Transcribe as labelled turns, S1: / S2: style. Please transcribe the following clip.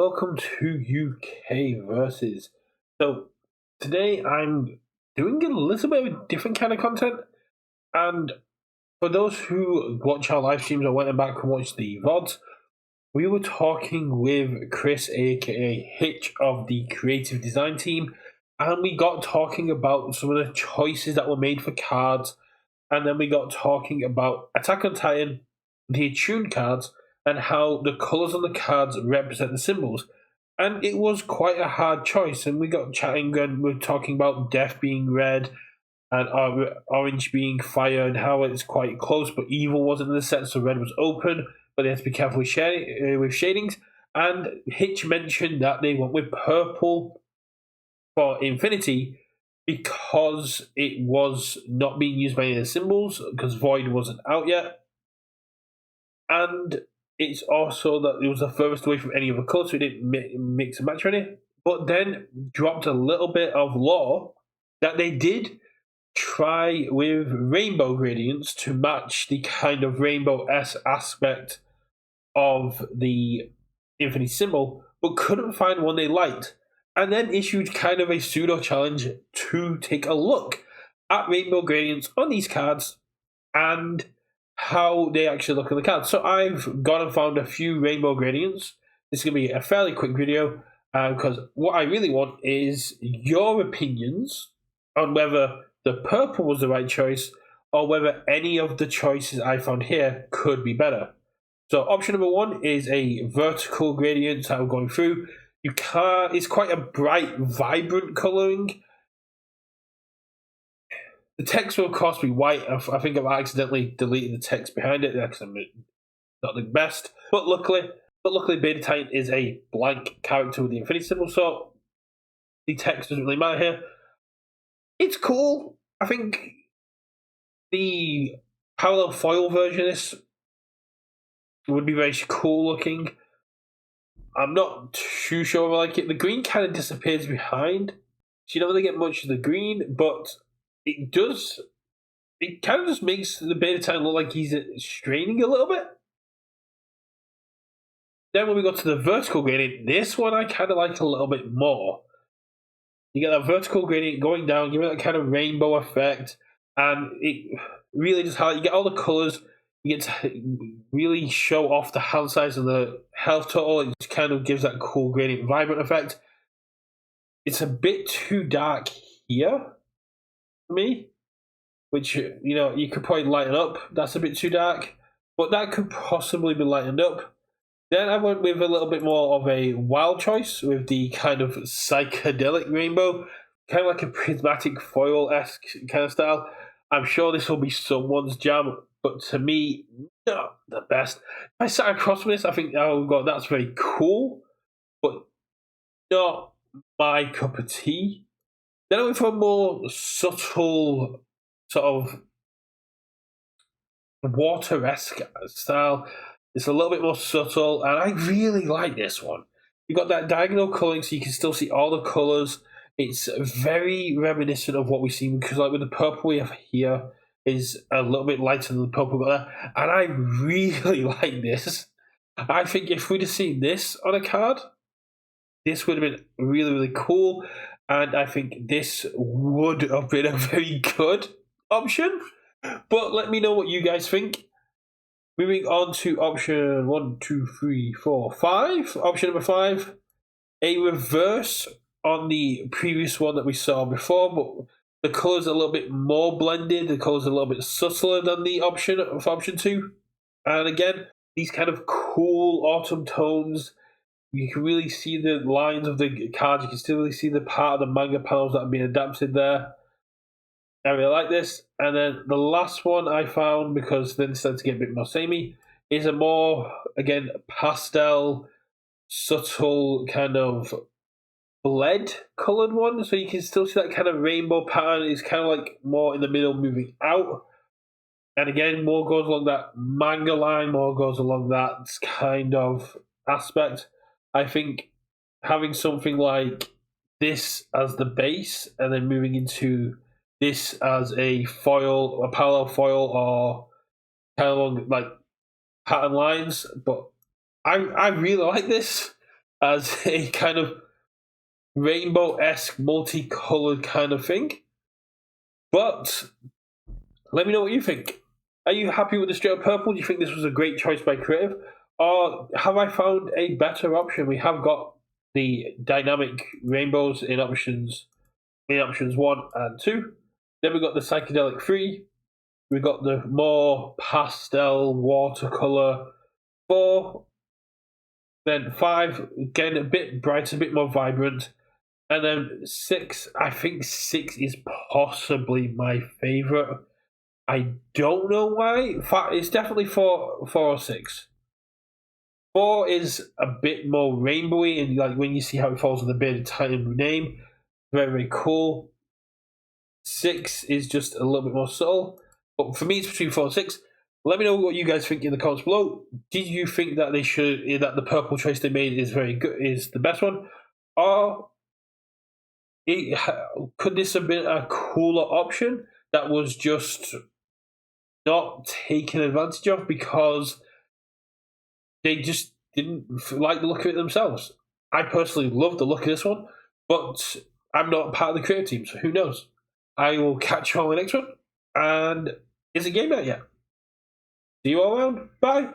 S1: welcome to Universus. So today I'm doing a little bit of a different kind of content, and for those who watch our live streams or went back and watched the VODs, we were talking with Chris, aka Hitch, of the creative design team, and we got talking about some of the choices that were made for cards, and then we got talking about Attack on Titan, the attuned cards, and how the colours on the cards represent the symbols. And it was quite a hard choice, and we got chatting and we are talking about death being red and orange being fire, and how it's quite close, but evil wasn't in the set, so red was open, but they have to be careful with shadings. And Hitch mentioned that they went with purple for Infinity because it was not being used by any of the symbols, because Void wasn't out yet. And it's also that it was the furthest away from any other colour, so it didn't mix and match any. But then dropped a little bit of lore that they did try with rainbow gradients to match the kind of rainbow-esque aspect of the Infinity symbol, but couldn't find one they liked. And then issued kind of a pseudo challenge to take a look at rainbow gradients on these cards and how they actually look on the cards. So I've gone and found a few rainbow gradients. This is going to be a fairly quick video because what I really want is your opinions on whether the purple was the right choice or whether any of the choices I found here could be better. So option number one is a vertical gradient that I'm going through. It's quite a bright, vibrant colouring. The text will, of course, be white. I think I've accidentally deleted the text behind it because I'm not the best. But luckily, Beta Titan is a blank character with the Infinity symbol, so the text doesn't really matter here. It's cool. I think the parallel foil version of this would be very cool looking. I'm not too sure I like it. The green kind of disappears behind, so you don't really get much of the green, but it does. It kind of just makes the Beta Titan look like he's straining a little bit. Then when we go to the vertical gradient, this one I kind of like a little bit more. You get that vertical gradient going down, giving that kind of rainbow effect, and it really just you get all the colours. You get to really show off the hand size and the health total. It just kind of gives that cool gradient vibrant effect. It's a bit too dark here for me, which, you could probably lighten up. That's a bit too dark, but that could possibly be lightened up. Then I went with a little bit more of a wild choice with the kind of psychedelic rainbow, kind of like a prismatic foil-esque kind of style. I'm sure this will be someone's jam, but to me, not the best. If I sat across from this, I think, oh god, that's very cool, but not my cup of tea. Then I went for a more subtle, sort of water-esque style. It's a little bit more subtle, and I really like this one. You've got that diagonal colouring, so you can still see all the colours. It's very reminiscent of what we've seen, because like with the purple we have here is a little bit lighter than the purple we got there, and I really like this. I think if we'd have seen this on a card, this would have been really, really cool, and I think this would have been a very good option. But let me know what you guys think. Moving on to option 1, 2, 3, 4, 5. Option number 5, a reverse on the previous one that we saw before, but the colours are a little bit more blended. The colours are a little bit subtler than the option of option 2. And again, these kind of cool autumn tones. You can really see the lines of the cards. You can still really see the part of the manga panels that have been adapted there. I really like this. And then the last one I found, because then it started to get a bit more samey, is a more, again, pastel, subtle kind of lead coloured one. So you can still see that kind of rainbow pattern. It's kind of like more in the middle moving out. And again, more goes along that manga line, more goes along that kind of aspect. I think having something like this as the base and then moving into this as a foil, a parallel foil, or kind of along like pattern lines. But I really like this. as a kind of rainbow-esque, multicolored kind of thing. But let me know what you think. Are you happy with the straight up purple? Do you think this was a great choice by creative? Or have I found a better option? We have got the dynamic rainbows in options 1 and 2. Then we got the psychedelic 3. We got the more pastel watercolor 4. Then 5, again a bit brighter, a bit more vibrant. And then 6, I think 6 is possibly my favorite. I don't know why. It's definitely 4 or 6. 4 is a bit more rainbowy, and like when you see how it falls on the bearded titan name, very, very cool. 6 is just a little bit more subtle. But for me, it's between 4 and 6. Let me know what you guys think in the comments below. Did you think that that the purple choice they made is very good, is the best one, or could this have been a cooler option that was just not taken advantage of because they just didn't like the look of it themselves? I personally love the look of this one, but I'm not part of the creative team, so who knows? I will catch you on the next one. And is the game out yet? See you all around. Bye.